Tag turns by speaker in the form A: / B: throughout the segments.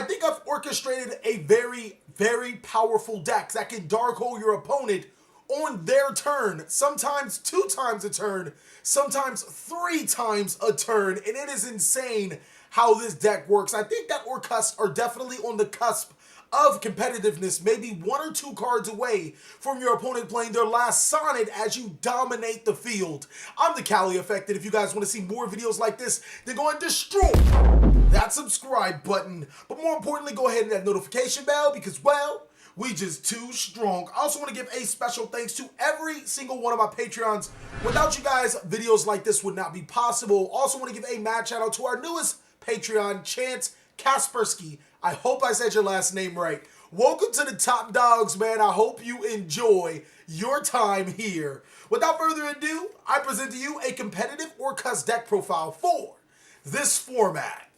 A: think I've orchestrated a very powerful deck that can dark hole your opponent on their turn, sometimes 2 times a turn, sometimes 3 times a turn, and it is insane how this deck works. I think that Orcust are definitely on the cusp of competitiveness, maybe 1 or 2 cards away from your opponent playing their last Sonnet as you dominate the field. I'm TheCaliEffect, and if you guys want to see more videos like this, then go and destroy that subscribe button. But more importantly, go ahead and that notification bell because, well, we just too strong. I also want to give a special thanks to every single one of my Patreons. Without you guys, videos like this would not be possible. Also want to give a mad shout out to our newest Patreon, Chance Kaspersky. I hope I said your last name right. Welcome to the top dogs, man. I hope you enjoy your time here. Without further ado, I present to you a competitive Orcust deck profile for this format.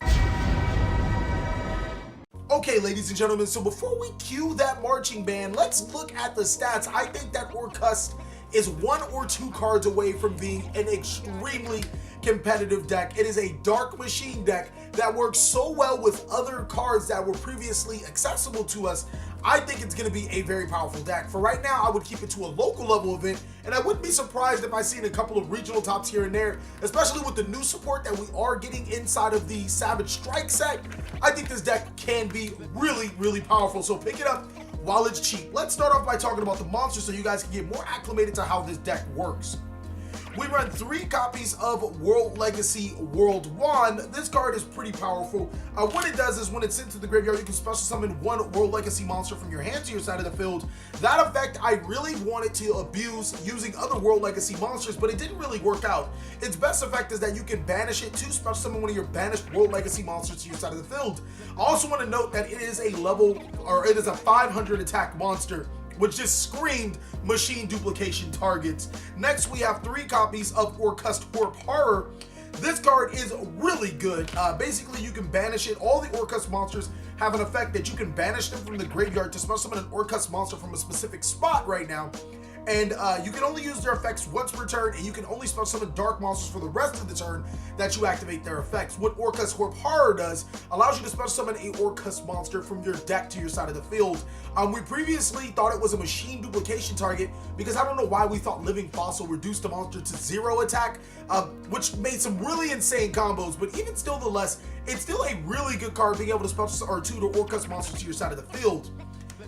A: Okay, ladies and gentlemen, so before we cue that marching band, let's look at the stats. I think that Orcust is 1 or 2 cards away from being an extremely competitive deck. It is a dark machine deck that works so well with other cards that were previously accessible to us. I think it's going to be a very powerful deck. For right now, I would keep it to a local level event, and I wouldn't be surprised if I seen a couple of regional tops here and there, especially with the new support that we are getting inside of the Savage Strike set. I think this deck can be really powerful, so pick it up while it's cheap. Let's start off by talking about the monsters so you guys can get more acclimated to how this deck works. We run 3 copies of World Legacy World 1. This card is pretty powerful. What it does is when it's sent to the graveyard, you can special summon 1 World Legacy monster from your hand to your side of the field. That effect I really wanted to abuse using other World Legacy monsters, but it didn't really work out. Its best effect is that you can banish it to special summon one of your banished World Legacy monsters to your side of the field. I also want to note that it is a 500 attack monster, which just screamed machine duplication targets. Next, we have 3 copies of Orcust Horror. This card is really good. Basically, you can banish it. All the Orcust monsters have an effect that you can banish them from the graveyard to special summon an Orcust monster from a specific spot right now. And you can only use their effects once per turn, and you can only special summon dark monsters for the rest of the turn that you activate their effects. What Orcust Horror does allows you to special summon a Orcust monster from your deck to your side of the field. We previously thought it was a machine duplication target because I don't know why we thought Living Fossil reduced the monster to 0 attack, which made some really insane combos, but even still, it's still a really good card being able to special or 2 to Orcust monsters to your side of the field.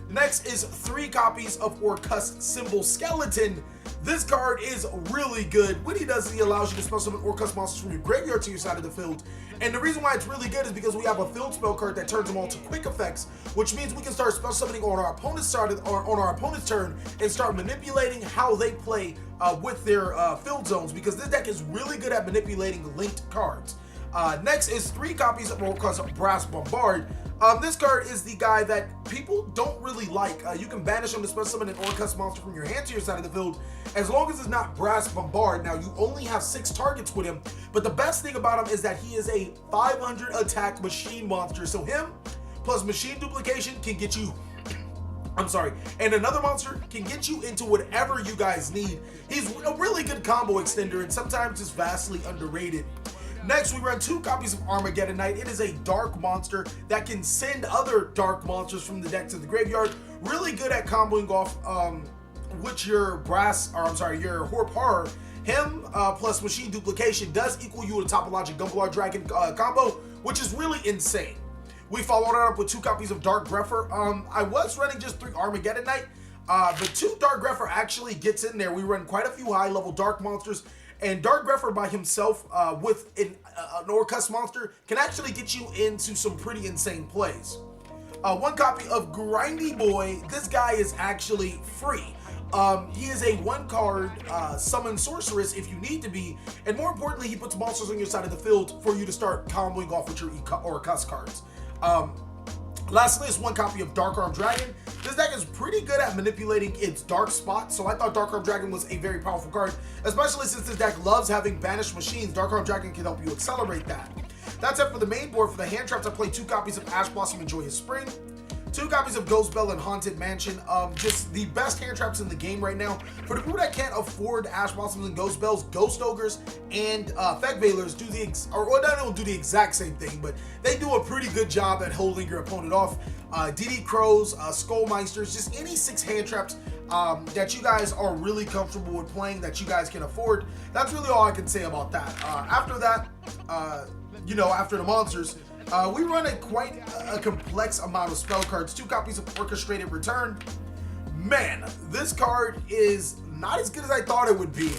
A: Next is 3 copies of Orcust Symbol Skeleton. This card is really good. What he does is he allows you to special summon Orcust monsters from your graveyard to your side of the field. And the reason why it's really good is because we have a field spell card that turns them all to quick effects, which means we can start special summoning on our opponent's side or on our opponent's turn and start manipulating how they play with their field zones, because this deck is really good at manipulating linked cards. Next is 3 copies of Orcust Brass Bombard. This card is the guy that people don't really like. You can banish him to special summon an Orcust monster from your hand to your side of the field, as long as it's not Brass Bombard. Now, you only have 6 targets with him, but the best thing about him is that he is a 500 attack machine monster. So him plus machine duplication can get you, and another monster can get you into whatever you guys need. He's a really good combo extender, and sometimes is vastly underrated. Next, we run 2 copies of Armageddon Knight. It is a dark monster that can send other dark monsters from the deck to the graveyard. Really good at comboing off with your your Horror. Him plus machine duplication does equal you a Topologic Gumblar Dragon combo, which is really insane. We followed it up with 2 copies of Dark Grepher. I was running just 3 Armageddon Knight, but 2 Dark Grepher actually gets in there. We run quite a few high-level dark monsters, and Dark Grepher by himself with an Orcust monster can actually get you into some pretty insane plays. 1 copy of Grindy Boy. This guy is actually free. He is a 1-card summon sorceress if you need to be, and more importantly, he puts monsters on your side of the field for you to start comboing off with your Orcust cards. Lastly is 1 copy of Dark Arm Dragon. This deck is pretty good at manipulating its dark spots, so I thought Dark Arm Dragon was a very powerful card, especially since this deck loves having banished machines. Dark Arm Dragon can help you accelerate that. That's it for the main board. For the hand traps, I played 2 copies of Ash Blossom and Joyous Spring, 2 copies of Ghost Bell and Haunted Mansion. Just the best hand traps in the game right now. For the people that can't afford Ash Blossoms and Ghost Bells, Ghost Ogres and Effect Veilers do they don't do the exact same thing, but they do a pretty good job at holding your opponent off. DD Crows, Skullmeisters, just any 6 hand traps that you guys are really comfortable with playing, that you guys can afford. That's really all I can say about that. After that, you know, after the monsters, we run quite a complex amount of spell cards. 2 copies of Orchestrated Return. Man, this card is not as good as I thought it would be.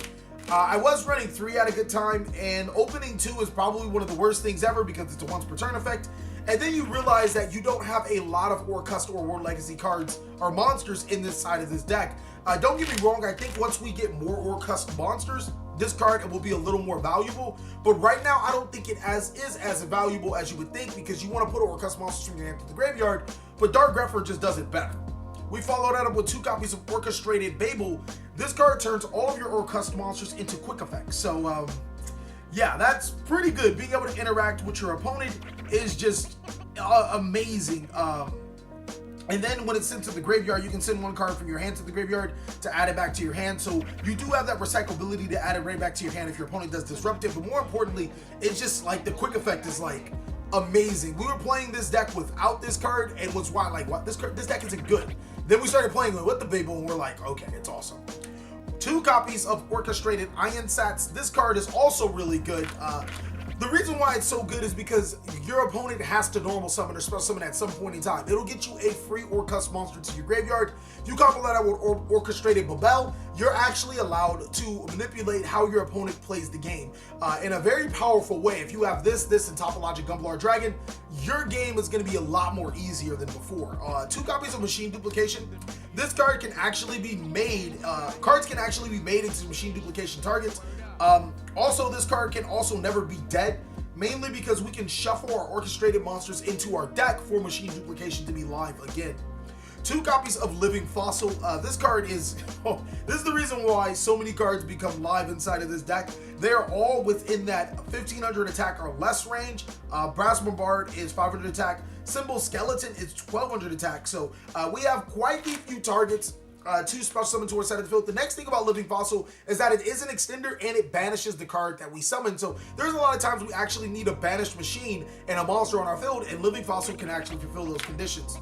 A: I was running 3 at a good time, and opening 2 is probably one of the worst things ever because it's a once per turn effect. And then you realize that you don't have a lot of Orcust or World Legacy cards or monsters in this side of this deck. Don't get me wrong, I think once we get more Orcust monsters, this card will be a little more valuable. But right now, I don't think it is as valuable as you would think, because you want to put Orcust monsters from your hand to the graveyard, but Dark Grepher just does it better. We follow that up with 2 copies of Orchestrated Babel. This card turns all of your Orcust monsters into quick effects. So, yeah, that's pretty good. Being able to interact with your opponent is just amazing. And then when it's sent to the graveyard, you can send 1 card from your hand to the graveyard to add it back to your hand. So you do have that recyclability to add it right back to your hand if your opponent does disrupt it. But more importantly, it's just like the quick effect is like amazing. We were playing this deck without this card and was why like, what, this deck isn't good. Then we started playing with the Babel and we're like, okay, it's awesome. 2 copies of Orchestrated Iron Sats. This card is also really good. The reason why it's so good is because your opponent has to normal summon or special summon at some point in time. It'll get you a free Orcust monster to your graveyard. If you couple that out with Orchestrated Babel, you're actually allowed to manipulate how your opponent plays the game in a very powerful way. If you have this, and Topologic Gumblar Dragon, your game is going to be a lot more easier than before. 2 copies of Machine Duplication. This card can actually be made, cards can actually be made into machine duplication targets. Also, this card can also never be dead, mainly because we can shuffle our orchestrated monsters into our deck for machine duplication to be live again. 2 copies of Living Fossil. This card is, this is the reason why so many cards become live inside of this deck. They're all within that 1500 attack or less range. Brass Bombard is 500 attack. Symbol Skeleton is 1200 attack. So we have quite a few targets to special summon to our side of the field. The next thing about Living Fossil is that it is an extender and it banishes the card that we summon. So there's a lot of times we actually need a banished machine and a monster on our field, and Living Fossil can actually fulfill those conditions.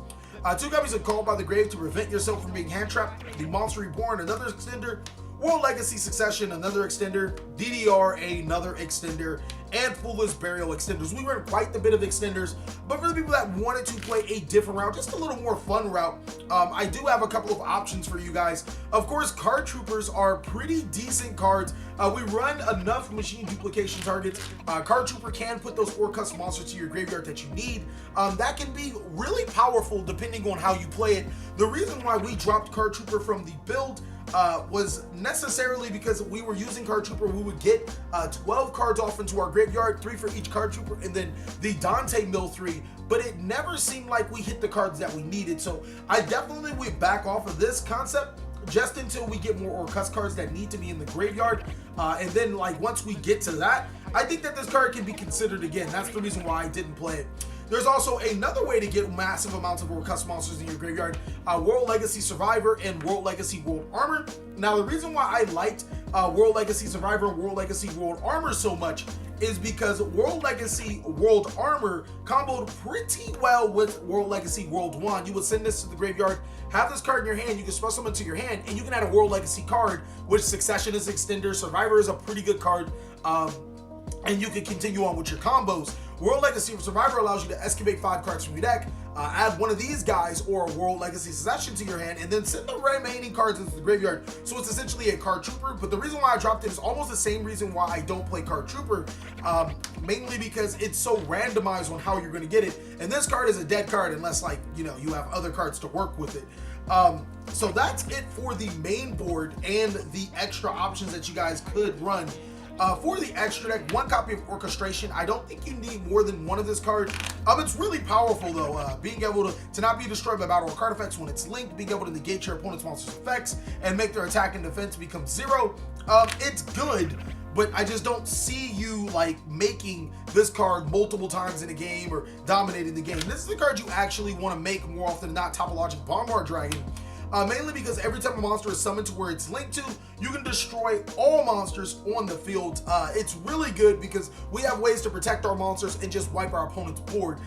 A: 2 copies of Called by the Grave to prevent yourself from being hand trapped. The Monster Reborn, another extender. World Legacy Succession, another extender. DDR, another extender. And Foolish Burial extenders. We run quite a bit of extenders, but for the people that wanted to play a different route, just a little more fun route, I do have a couple of options for you guys. Of course, Card Troopers are pretty decent cards. We run enough machine duplication targets. Card Trooper can put those Orcust monsters to your graveyard that you need. That can be really powerful depending on how you play it. The reason why we dropped Card Trooper from the build was necessarily because we were using Card Trooper. We would get 12 cards off into our graveyard, 3 for each Card Trooper, and then the Dante Mill 3, but it never seemed like we hit the cards that we needed. So I definitely would back off of this concept just until we get more Orcust cards that need to be in the graveyard. And then like once we get to that, I think that this card can be considered again. That's the reason why I didn't play it. There's also another way to get massive amounts of Orcust monsters in your graveyard, World Legacy Survivor and World Legacy World Armor. Now, the reason why I liked World Legacy Survivor and World Legacy World Armor so much is because World Legacy World Armor comboed pretty well with World Legacy World 1. You would send this to the graveyard, have this card in your hand, you can special summon to your hand, and you can add a World Legacy card, which Succession is extender, Survivor is a pretty good card, and you can continue on with your combos. World Legacy Survivor allows you to excavate 5 cards from your deck, add one of these guys or a World Legacy Succession to your hand, and then send the remaining cards into the graveyard. So it's essentially a Card Trooper, but the reason why I dropped it is almost the same reason why I don't play Card Trooper, mainly because it's so randomized on how you're going to get it, and this card is a dead card unless, like, you know, you have other cards to work with it. So that's it for the main board and the extra options that you guys could run. For the extra deck, 1 copy of Orchestration. I don't think you need more than 1 of this card. It's really powerful though, being able to not be destroyed by battle or card effects when it's linked, being able to negate your opponent's monster's effects and make their attack and defense become 0. It's good, but I just don't see you like making this card multiple times in a game or dominating the game. This is the card you actually want to make more often than not, Topologic Bombard Dragon. Mainly because every time a monster is summoned to where it's linked to, you can destroy all monsters on the field. It's really good because we have ways to protect our monsters and just wipe our opponent's board.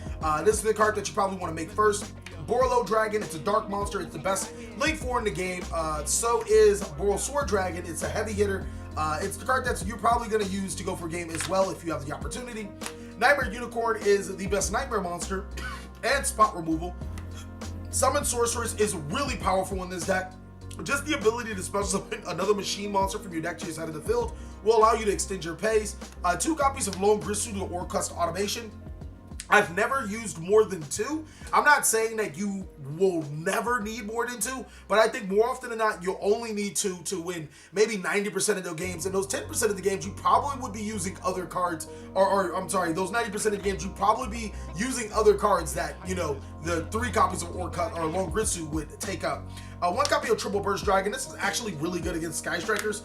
A: This is the card that you probably want to make first. Borlo Dragon, it's a dark monster. It's the best link 4 in the game. So is Boral Sword Dragon. It's a heavy hitter. It's the card that you're probably going to use to go for game as well if you have the opportunity. Nightmare Unicorn is the best nightmare monster and spot removal. Summon Sorceress is really powerful in this deck. Just the ability to special summon another machine monster from your deck to your side of the field will allow you to extend your pace. 2 copies of Lone Grissu to Orcust automation. I've never used more than 2. I'm not saying that you will never need more than 2, but I think more often than not, you'll only need 2 to win maybe 90% of the games. And those 10% of the games, you probably would be using other cards, or I'm sorry, those 90% of the games, you'd probably be using other cards that, you know, the 3 copies of Orcust or Lone Grissu would take up. 1 copy of Triple Burst Dragon. This is actually really good against Sky Strikers.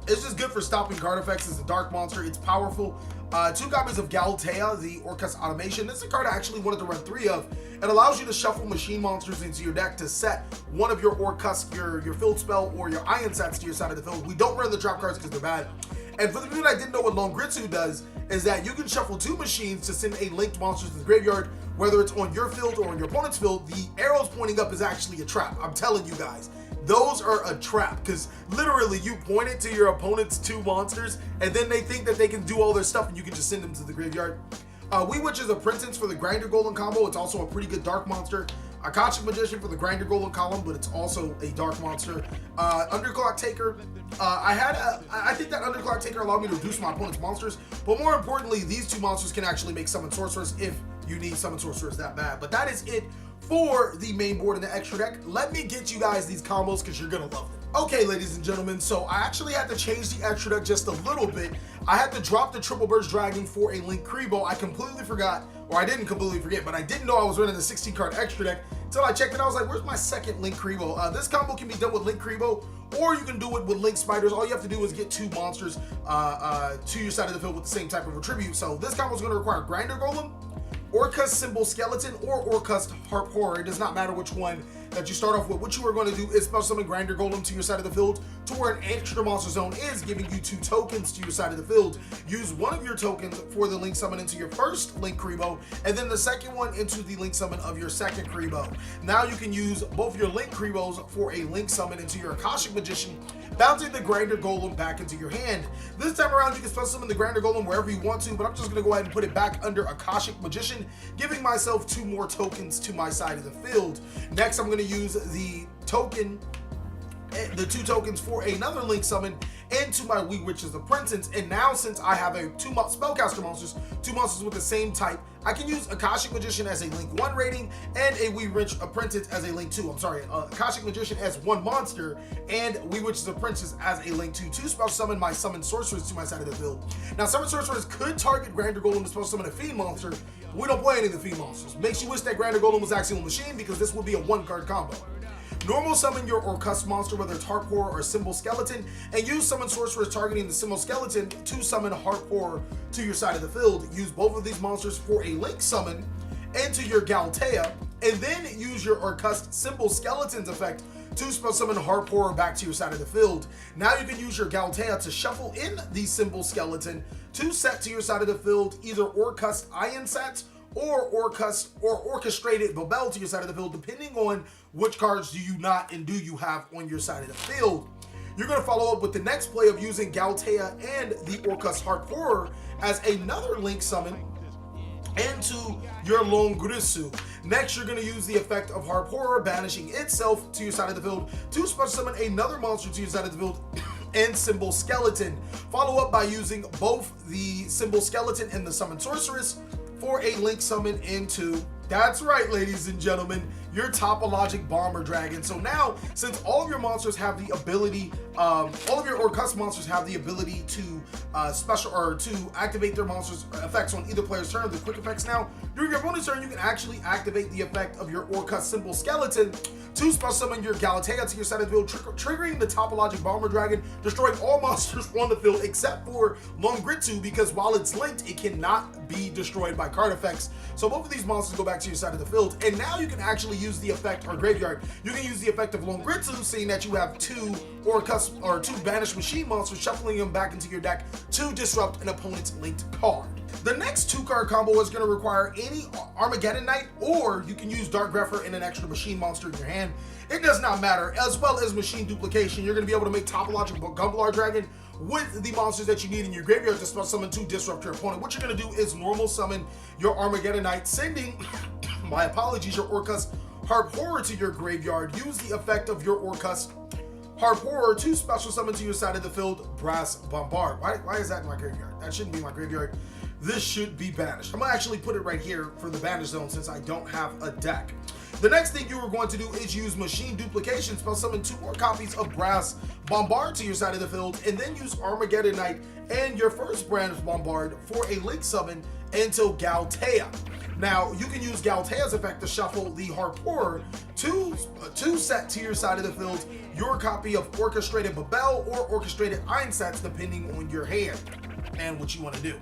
A: It's just good for stopping card effects. It's a dark monster. It's powerful. 2 copies of Galatea, the Orcust automation. This is a card I actually wanted to run 3 of. It allows you to shuffle machine monsters into your deck to set one of your Orcust, your field spell, or your Iron Sets to your side of the field. We don't run the trap cards because they're bad. And for the people that didn't know what Lone Grissu does, is that you can shuffle 2 machines to send a linked monster to the graveyard, whether it's on your field or on your opponent's field. The arrows pointing up is actually a trap. I'm telling you guys. Those are a trap, because literally you point it to your opponent's 2 monsters and then they think that they can do all their stuff and you can just send them to the graveyard. YuGiOh is a Princess for the Grinder Golem combo. It's also a pretty good dark monster. Akashic Magician for the Grinder Golem column, but it's also a dark monster. Underclock Taker. I think that Underclock Taker allowed me to reduce my opponent's monsters, but more importantly, these 2 monsters can actually make Summon Sorceress if you need Summon Sorceress that bad. But that is it for the main board and the extra deck. Let me get you guys these combos because you're gonna love them. Okay, ladies and gentlemen, so I actually had to change the extra deck just a little bit. I had to drop the Triple Burst Dragon for a Link Kribo. I completely forgot, or I didn't completely forget, but I didn't know I was running the 16 card extra deck until I checked it. I was like, where's my second Link Kribo? This combo can be done with Link Kribo, or you can do it with Link Spiders. All you have to do is get 2 monsters to your side of the field with the same type of attribute. So this combo is going to require Grinder Golem, Orcust Symbol Skeleton, or Orcust Harp Horror. It does not matter which one that you start off with. What you are going to do is special summon Grinder Golem to your side of the field to where an extra monster zone is, giving you 2 tokens to your side of the field. Use one of your tokens for the link summon into your first Link Kribo, and then the second one into the link summon of your second Kribo. Now you can use both your Link Kribos for a link summon into your Akashic Magician, bouncing the Grinder Golem back into your hand. This time around, you can special summon the Grinder Golem wherever you want to, but I'm just going to go ahead and put it back under Akashic Magician, giving myself 2 more tokens to my side of the field. Next, I'm going to use the 2 tokens for another link summon into my YuGiOh Apprentice. And now, since I have 2 spellcaster monsters, 2 monsters with the same type, I can use Akashic Magician as a link 1 rating and a YuGiOh Apprentice as a link 2. I'm sorry, Akashic Magician as 1 monster and YuGiOh Apprentice as a link 2 to spell summon my Summon Sorceress to my side of the field. Now, Summon Sorceress could target Grinder Golem to spell summon a Fiend monster. We don't play any of the Fiend monsters. Makes you wish that Grinder Golem was actually a machine, because this would be a 1-card combo. Normal summon your Orcust monster, whether it's Harp Horror or Symbol Skeleton, and use Summon Sorceress targeting the Symbol Skeleton to summon Harp Horror to your side of the field. Use both of these monsters for a link summon into your Galatea, and then use your Orcust Symbol Skeleton's effect to spell summon Harp Horror back to your side of the field. Now you can use your Galatea to shuffle in the Symbol Skeleton to set to your side of the field either Orcust Iron Sets or Orcust or Orchestrated Babel to your side of the field, depending on which cards do you not and do you have on your side of the field. You're going to follow up with the next play of using Galatea and the Orcust Harp Horror as another link summon into your Lone Grissu. Next, you're going to use the effect of Harp Horror, banishing itself to your side of the field to special summon another monster to your side of the field and Symbol Skeleton. Follow up by using both the Symbol Skeleton and the Summon Sorceress for a link summon into That's right, ladies and gentlemen, your Topologic Bomber Dragon. So now, since all of your monsters have the ability, all of your Orcust monsters have the ability to to activate their monsters' effects on either player's turn, the quick effects now, during your opponent's turn, you can actually activate the effect of your Orcust Symbol Skeleton to special summon your Galatea to your side of the field, triggering the Topologic Bomber Dragon, destroying all monsters on the field except for Longritsu, because while it's linked, it cannot be destroyed by card effects. So both of these monsters go back to your side of the field, and now you can actually use the effect, or graveyard, you can use the effect of Longritsu, seeing that you have two banished machine monsters, shuffling them back into your deck to disrupt an opponent's linked card. The next 2-card combo is going to require any Armageddon Knight, or you can use Dark Grepher and an extra machine monster in your hand. It does not matter, as well as machine duplication. You're going to be able to make Topologic Gumblar Dragon with the monsters that you need in your graveyard to special summon to disrupt your opponent. What you're going to do is normal summon your Armageddon Knight, sending, my apologies, your Orcust Harp Horror to your graveyard. Use the effect of your Orcust Harp Horror to special summon to your side of the field Brass Bombard. Why is that in my graveyard? That shouldn't be my graveyard. This should be banished. I'm gonna actually put it right here for the banish zone since I don't have a deck. The next thing you are going to do is use Machine Duplication, spell summon 2 more copies of Brass Bombard to your side of the field, and then use Armageddon Knight and your first Brass Bombard for a link summon into Galatea. Now, you can use Galatea's effect to shuffle the Harp Horror to set to your side of the field your copy of Orchestrated Babel or Orchestrated Einsatz, depending on your hand and what you want to do.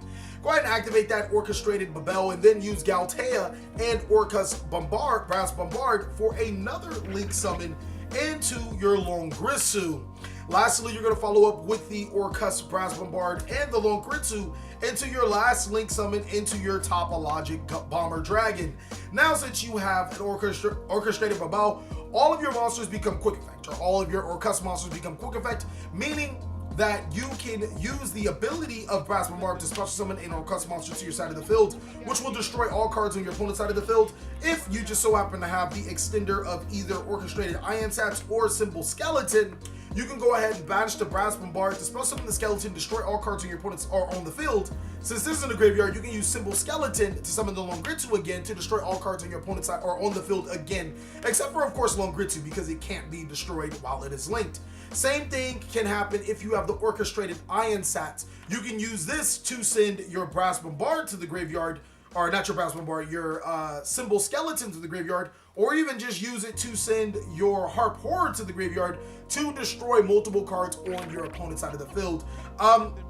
A: Go ahead and activate that Orchestrated Babel, and then use Galatea and Orcust Brass Bombard for another link summon into your Longritsu. Lastly, you're going to follow up with the Orcust Brass Bombard and the Longritsu into your last link summon into your Topologic Bomber Dragon. Now, since you have an Orchestrated Babel, all of your monsters become Quick Effect, or all of your Orcust monsters become Quick Effect, meaning that you can use the ability of Brass Bombard to special summon an Orcust monster to your side of the field, which will destroy all cards on your opponent's side of the field. If you just so happen to have the extender of either Orchestrated Einsatz or Symbol Skeleton, you can go ahead and banish the Brass Bombard to special summon the Skeleton, destroy all cards on your opponent's are on the field. Since this is in the graveyard, you can use Symbol Skeleton to summon the Longritsu again to destroy all cards on your opponent's side or on the field again, except for, of course, Longritsu, because it can't be destroyed while it is linked. Same thing can happen if you have the Orchestrated Einsatz. You can use this to send your Brass Bombard to the graveyard, or not your Brass Bombard, your Symbol Skeleton to the graveyard, or even just use it to send your Harp Horror to the graveyard to destroy multiple cards on your opponent's side of the field.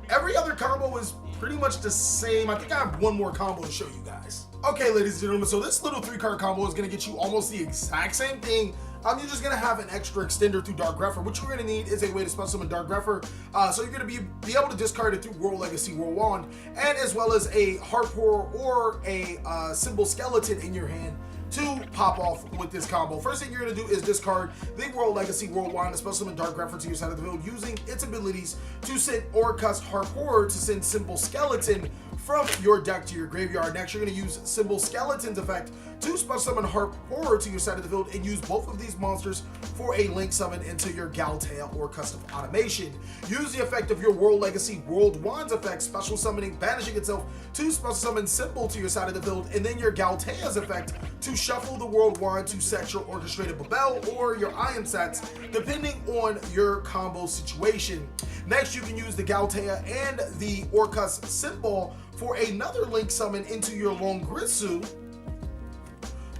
A: Every other combo is pretty much the same. I think I have one more combo to show you guys. Okay, ladies and gentlemen, so this little 3-card combo is going to get you almost the exact same thing. You're just going to have an extra extender through Dark Grepher. What you're going to need is a way to special summon Dark Grepher. So you're going to be able to discard it through World Legacy, World Wand, and as well as a Harp Horror or a Symbol Skeleton in your hand to pop off with this combo. First thing you're going to do is discard the World Legacy, World Wand, and special summon Dark Grepher to your side of the field, using its abilities to send Orcust Harp Horror to send Symbol Skeleton from your deck to your graveyard. Next, you're going to use Symbol Skeleton's effect to special summon Harp Horror to your side of the field and use both of these monsters for a link summon into your Galatea or Custom Automation. Use the effect of your World Legacy World Wand's effect, special summoning, banishing itself to special summon Symbol to your side of the field, and then your Galatea's effect to shuffle the World Wand to set your Orchestrated Babel or your Einsatz, depending on your combo situation. Next, you can use the Galatea and the Orcust Symbol for another link summon into your Longritsu,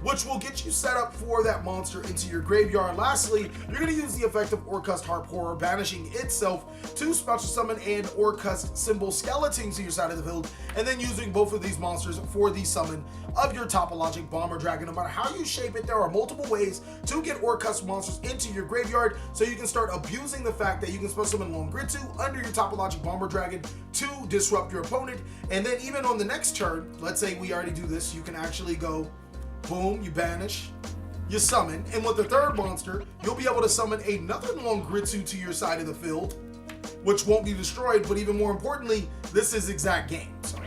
A: which will get you set up for that monster into your graveyard. Lastly, you're going to use the effect of Orcust Harp Horror, banishing itself to special summon an Orcust Symbol Skeleton to your side of the field, and then using both of these monsters for the summon of your Topologic Bomber Dragon. No matter how you shape it, there are multiple ways to get Orcust monsters into your graveyard, so you can start abusing the fact that you can special summon Longritsu under your Topologic Bomber Dragon to disrupt your opponent. And then even on the next turn, let's say we already do this, you can actually go boom, you banish, you summon, and with the third monster, you'll be able to summon another Longritsu to your side of the field, which won't be destroyed, but even more importantly, this is exact game. So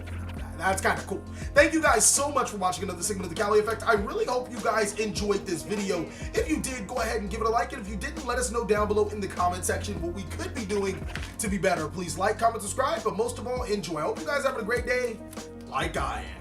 A: that's kind of cool. Thank you guys so much for watching another segment of the Cali Effect. I really hope you guys enjoyed this video. If you did, go ahead and give it a like, and if you didn't, let us know down below in the comment section what we could be doing to be better. Please like, comment, subscribe, but most of all, enjoy. I hope you guys are having a great day, like I am.